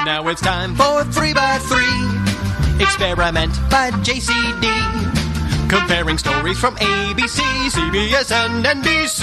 Now it's time for 3x3 Experiment by JCD. Comparing stories from ABC, CBS, and NBC.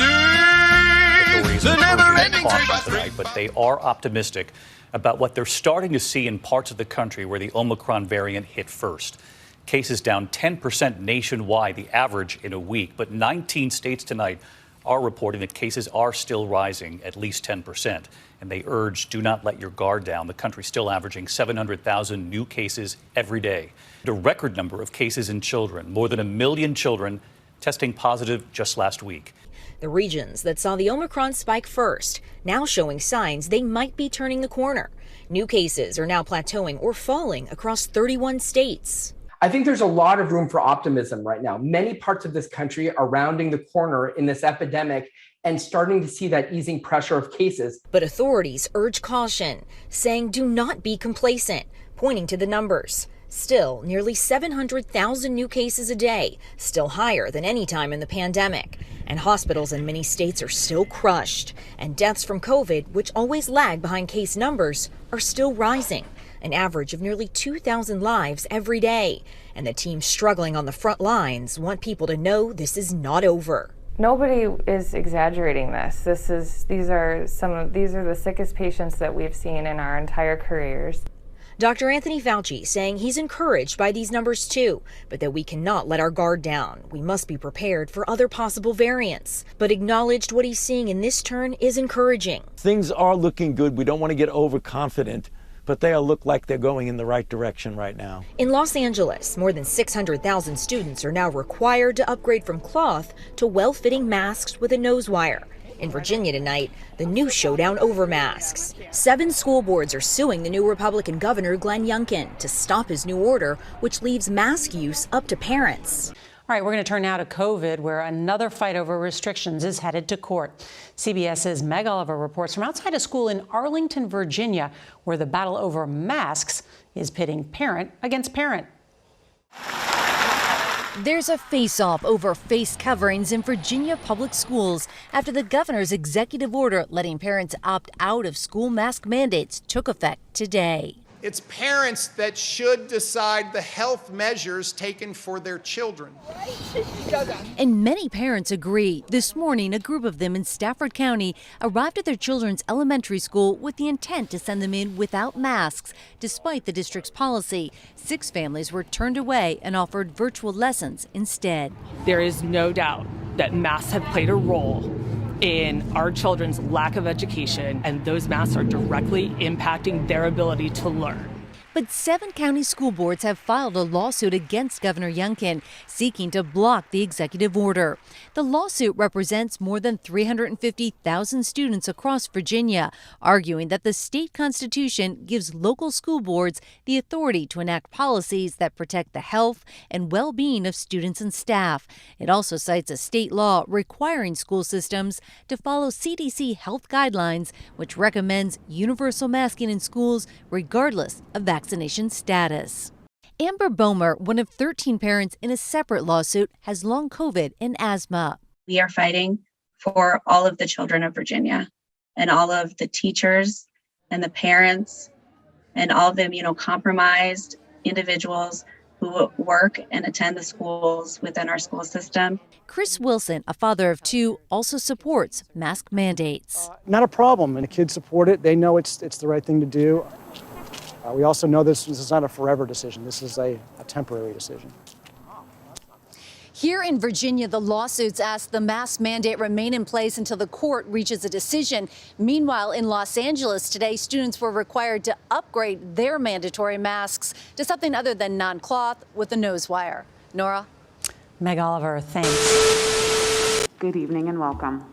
The never-ending 3x3. But they are optimistic about what they're starting to see in parts of the country where the Omicron variant hit first. Cases down 10% nationwide, the average in a week. But 19 states tonight are reporting that cases are still rising at least 10%. And they urge, do not let your guard down. The country's still averaging 700,000 new cases every day. A record number of cases in children, more than 1 million children testing positive just last week. The regions that saw the Omicron spike first, now showing signs they might be turning the corner. New cases are now plateauing or falling across 31 states. I think there's a lot of room for optimism right now. Many parts of this country are rounding the corner in this epidemic and starting to see that easing pressure of cases. But authorities urge caution, saying do not be complacent, pointing to the numbers. Still, nearly 700,000 new cases a day, still higher than any time in the pandemic. And hospitals in many states are still crushed. And deaths from COVID, which always lag behind case numbers, are still rising. An average of nearly 2,000 lives every day. And the teams struggling on the front lines want people to know this is not over. Nobody is exaggerating this. These are the sickest patients that we've seen in our entire careers. Dr. Anthony Fauci saying he's encouraged by these numbers too, but that we cannot let our guard down. We must be prepared for other possible variants, but acknowledged what he's seeing in this turn is encouraging. Things are looking good. We don't want to get overconfident, but they look like they're going in the right direction right now. In Los Angeles, more than 600,000 students are now required to upgrade from cloth to well-fitting masks with a nose wire. In Virginia tonight, the new showdown over masks. 7 school boards are suing the new Republican governor, Glenn Youngkin, to stop his new order, which leaves mask use up to parents. All right, we're going to turn now to COVID, where another fight over restrictions is headed to court. CBS's Meg Oliver reports from outside a school in Arlington, Virginia, where the battle over masks is pitting parent against parent. There's a face-off over face coverings in Virginia public schools after the governor's executive order letting parents opt out of school mask mandates took effect today. It's parents that should decide the health measures taken for their children. And many parents agree. This morning, a group of them in Stafford County arrived at their children's elementary school with the intent to send them in without masks. Despite the district's policy, 6 families were turned away and offered virtual lessons instead. There is no doubt that masks have played a role in our children's lack of education, and those masks are directly impacting their ability to learn. But 7 county school boards have filed a lawsuit against Governor Youngkin, seeking to block the executive order. The lawsuit represents more than 350,000 students across Virginia, arguing that the state constitution gives local school boards the authority to enact policies that protect the health and well-being of students and staff. It also cites a state law requiring school systems to follow CDC health guidelines, which recommends universal masking in schools regardless of vaccination status. Amber Bomer, one of 13 parents in a separate lawsuit, has long COVID and asthma. We are fighting for all of the children of Virginia and all of the teachers and the parents and all of the immunocompromised individuals who work and attend the schools within our school system. Chris Wilson, a father of 2, also supports mask mandates. Not a problem, and the kids support it. They know it's the right thing to do. We also know this is not a forever decision. This is a temporary decision. Here in Virginia, the lawsuits ask the mask mandate remain in place until the court reaches a decision. Meanwhile, in Los Angeles today, students were required to upgrade their mandatory masks to something other than non-cloth with a nose wire. Nora? Meg Oliver, thanks. Good evening and welcome.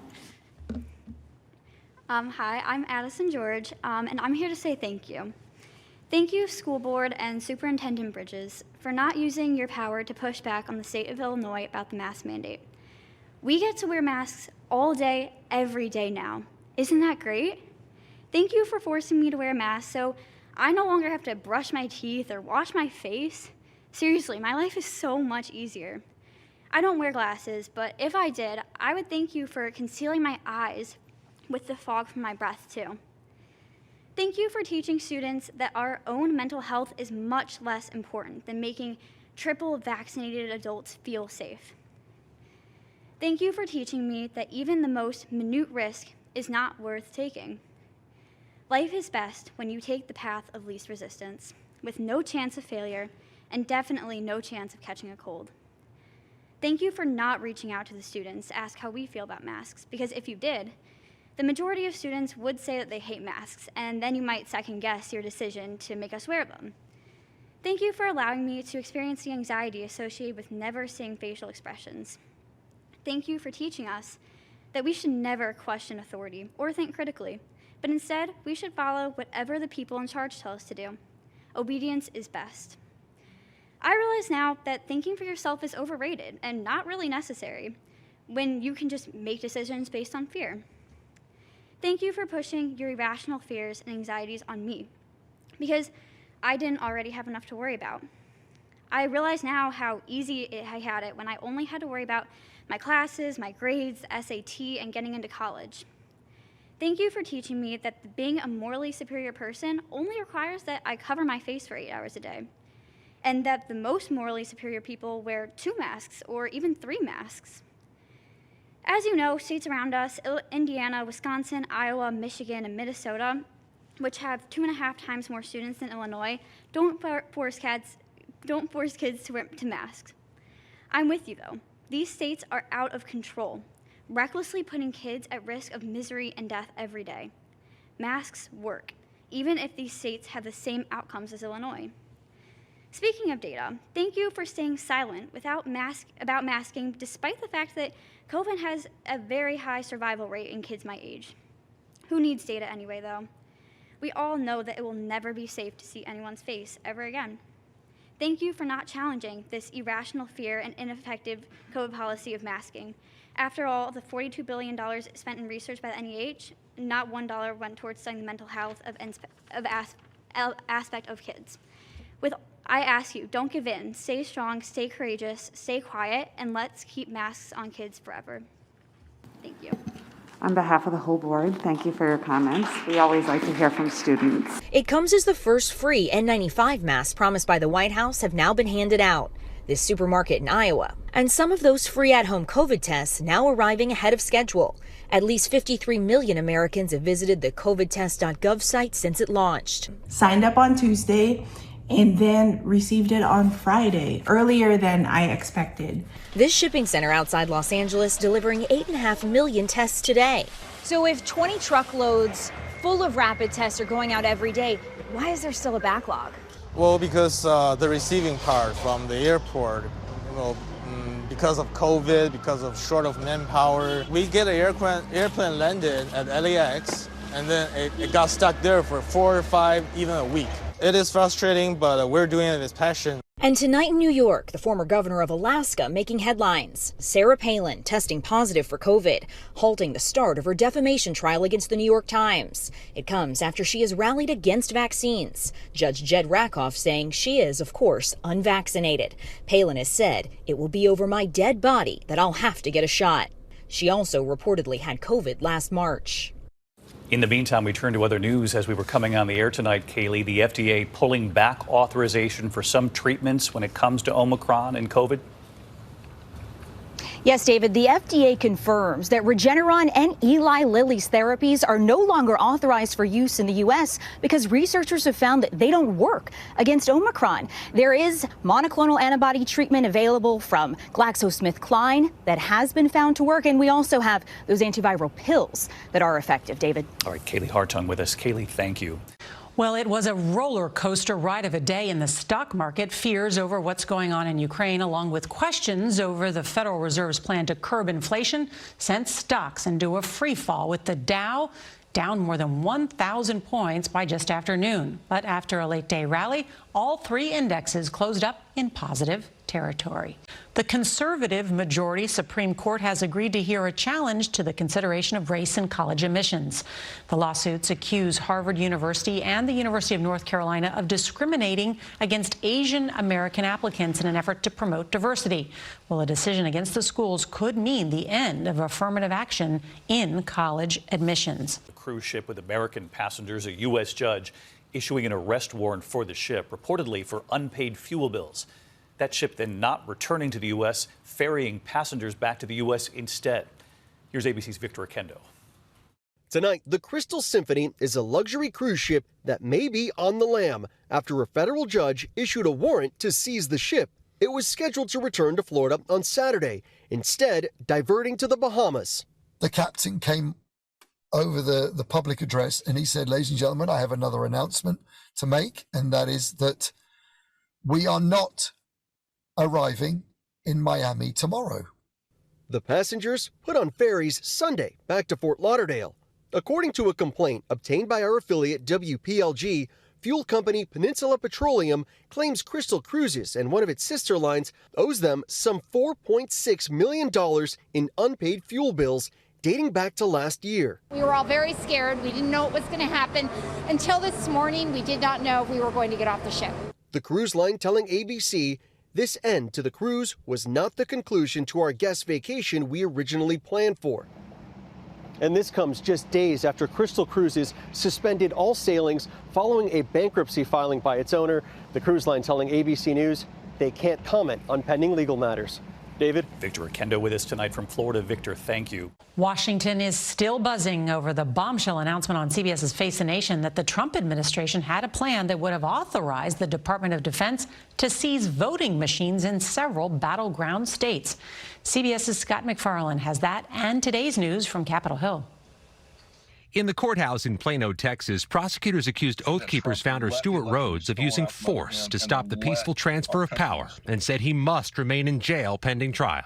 Hi, I'm Addison George, and I'm here to say thank you. Thank you, School Board and Superintendent Bridges, for not using your power to push back on the state of Illinois about the mask mandate. We get to wear masks all day, every day now. Isn't that great? Thank you for forcing me to wear a mask so I no longer have to brush my teeth or wash my face. Seriously, my life is so much easier. I don't wear glasses, but if I did, I would thank you for concealing my eyes with the fog from my breath, too. Thank you for teaching students that our own mental health is much less important than making triple vaccinated adults feel safe. Thank you for teaching me that even the most minute risk is not worth taking. Life is best when you take the path of least resistance, with no chance of failure and definitely no chance of catching a cold. Thank you for not reaching out to the students to ask how we feel about masks, because if you did, the majority of students would say that they hate masks, and then you might second guess your decision to make us wear them. Thank you for allowing me to experience the anxiety associated with never seeing facial expressions. Thank you for teaching us that we should never question authority or think critically, but instead we should follow whatever the people in charge tell us to do. Obedience is best. I realize now that thinking for yourself is overrated and not really necessary when you can just make decisions based on fear. Thank you for pushing your irrational fears and anxieties on me, because I didn't already have enough to worry about. I realize now how easy I had it when I only had to worry about my classes, my grades, the SAT, and getting into college. Thank you for teaching me that being a morally superior person only requires that I cover my face for 8 hours a day, and that the most morally superior people wear 2 masks or even 3 masks. As you know, states around us, Indiana, Wisconsin, Iowa, Michigan, and Minnesota, which have 2.5 times more students than Illinois, don't force kids to masks. I'm with you though. These states are out of control, recklessly putting kids at risk of misery and death every day. Masks work, even if these states have the same outcomes as Illinois. Speaking of data, thank you for staying silent about masking, despite the fact that COVID has a very high survival rate in kids my age. Who needs data anyway, though? We all know that it will never be safe to see anyone's face ever again. Thank you for not challenging this irrational fear and ineffective COVID policy of masking. After all, the $42 billion spent in research by the NEH, not $1 went towards studying the mental health aspect of kids. I ask you, don't give in. Stay strong, stay courageous, stay quiet, and let's keep masks on kids forever. Thank you. On behalf of the whole board, thank you for your comments. We always like to hear from students. It comes as the first free N95 masks promised by the White House have now been handed out. This supermarket in Iowa. And some of those free at-home COVID tests now arriving ahead of schedule. At least 53 million Americans have visited the covidtest.gov site since it launched. Signed up on Tuesday and then received it on Friday, earlier than I expected. This shipping center outside Los Angeles delivering 8.5 million tests today. So if 20 truckloads full of rapid tests are going out every day, why is there still a backlog? Well, because the receiving part from the airport, because of COVID, because of short of manpower, we get an airplane landed at LAX, and then it got stuck there for 4 or 5, even a week. It is frustrating, but we're doing it with passion. And tonight in New York, the former governor of Alaska making headlines. Sarah Palin testing positive for COVID, halting the start of her defamation trial against the New York Times. It comes after she has rallied against vaccines. Judge Jed Rakoff saying she is, of course, unvaccinated. Palin has said, "It will be over my dead body that I'll have to get a shot." She also reportedly had COVID last March. In the meantime, we turn to other news as we were coming on the air tonight, Kaylee. The FDA pulling back authorization for some treatments when it comes to Omicron and COVID. Yes, David, the FDA confirms that Regeneron and Eli Lilly's therapies are no longer authorized for use in the U.S. because researchers have found that they don't work against Omicron. There is monoclonal antibody treatment available from GlaxoSmithKline that has been found to work, and we also have those antiviral pills that are effective, David. All right, Kaylee Hartung with us. Kaylee, thank you. Well, it was a roller coaster ride of a day in the stock market. Fears over what's going on in Ukraine, along with questions over the Federal Reserve's plan to curb inflation, sent stocks into a free fall, with the Dow down more than 1,000 points by just after noon. But after a late day rally, all 3 indexes closed up in positive territory. The conservative majority Supreme Court has agreed to hear a challenge to the consideration of race in college admissions. The lawsuits accuse Harvard University and the University of North Carolina of discriminating against Asian American applicants in an effort to promote diversity. Well, a decision against the schools could mean the end of affirmative action in college admissions. A cruise ship with American passengers, a U.S. judge issuing an arrest warrant for the ship, reportedly for unpaid fuel bills. That ship then not returning to the U.S., ferrying passengers back to the U.S. instead. Here's ABC's Victor Akendo. Tonight, the Crystal Symphony is a luxury cruise ship that may be on the lam after a federal judge issued a warrant to seize the ship. It was scheduled to return to Florida on Saturday, instead diverting to the Bahamas. The captain came over the public address and he said, "Ladies and gentlemen, I have another announcement to make, and that is that we are not arriving in Miami tomorrow." The passengers put on ferries Sunday back to Fort Lauderdale. According to a complaint obtained by our affiliate WPLG, fuel company Peninsula Petroleum claims Crystal Cruises and one of its sister lines owes them some $4.6 million in unpaid fuel bills dating back to last year. We were all very scared. We didn't know what was going to happen. Until this morning, we did not know if we were going to get off the ship. The cruise line telling ABC this end to the cruise was not the conclusion to our guest vacation we originally planned for. And this comes just days after Crystal Cruises suspended all sailings following a bankruptcy filing by its owner. The cruise line telling ABC News they can't comment on pending legal matters. David? Victor Akendo with us tonight from Florida. Victor, thank you. Washington is still buzzing over the bombshell announcement on CBS's Face the Nation that the Trump administration had a plan that would have authorized the Department of Defense to seize voting machines in several battleground states. CBS's Scott MacFarlane has that and today's news from Capitol Hill. In the courthouse in Plano, Texas, prosecutors accused Oath Keepers founder Stuart Rhodes of using force to stop the peaceful transfer of power and said he must remain in jail pending trial.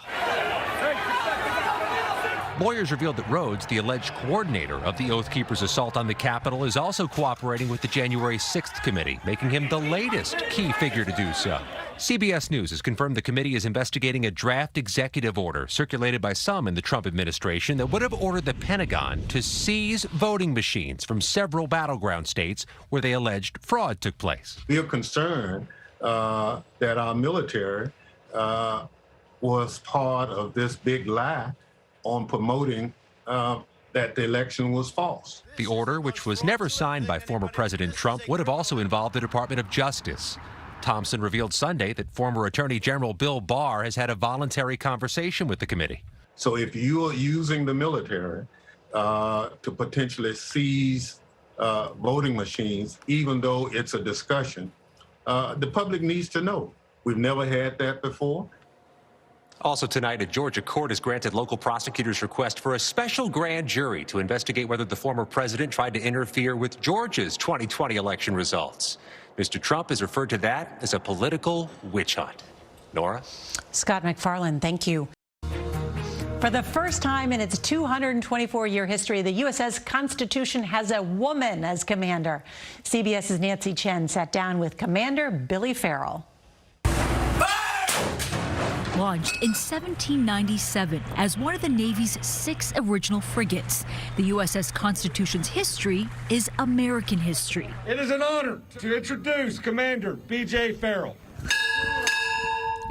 Lawyers revealed that Rhodes, the alleged coordinator of the Oath Keepers' assault on the Capitol, is also cooperating with the January 6th committee, making him the latest key figure to do so. CBS News has confirmed the committee is investigating a draft executive order circulated by some in the Trump administration that would have ordered the Pentagon to seize voting machines from several battleground states where they alleged fraud took place. We are concerned that our military was part of this big lie on promoting that the election was false. The order, which was never signed by former President Trump, would have also involved the Department of Justice. Thompson revealed Sunday that former Attorney General Bill Barr has had a voluntary conversation with the committee. So if you are using the military to potentially seize voting machines, even though it's a discussion, the public needs to know. We've never had that before. Also tonight, a Georgia court has granted local prosecutors' request for a special grand jury to investigate whether the former president tried to interfere with Georgia's 2020 election results. Mr. Trump has referred to that as a political witch hunt. Nora? Scott MacFarlane, thank you. For the first time in its 224-year history, the USS Constitution has a woman as commander. CBS's Nancy Chen sat down with Commander Billy Farrell. Launched in 1797 as one of the Navy's 6 original frigates, the USS Constitution's history is American history. It is an honor to introduce Commander B.J. Farrell.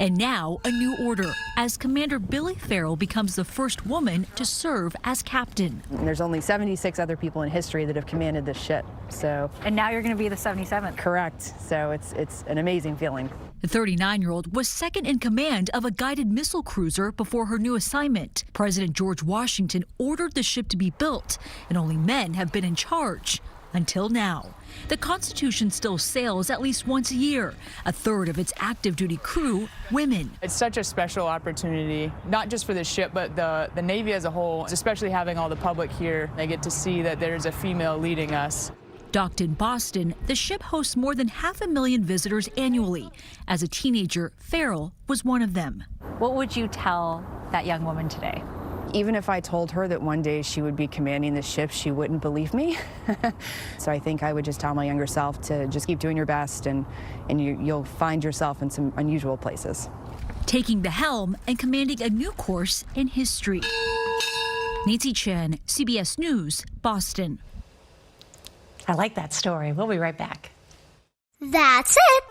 And now a new order, as Commander Billy Farrell becomes the first woman to serve as captain. There's only 76 other people in history that have commanded this ship. And now you're going to be the 77th. Correct. So it's an amazing feeling. The 39-year-old was second in command of a guided missile cruiser before her new assignment. President George Washington ordered the ship to be built, and only men have been in charge. Until now. The Constitution still sails at least once a year. A third of its active duty crew, women. It's such a special opportunity, not just for the ship, but the Navy as a whole, especially having all the public here. They get to see that there's a female leading us. Docked in Boston, the ship hosts more than 500,000 visitors annually. As a teenager, Farrell was one of them. What would you tell that young woman today? Even if I told her that one day she would be commanding the ship, she wouldn't believe me. So I think I would just tell my younger self to just keep doing your best, and you'll find yourself in some unusual places. taking the helm and commanding a new course in history. Nancy Chen, CBS News, Boston. I like that story. We'll be right back. That's it.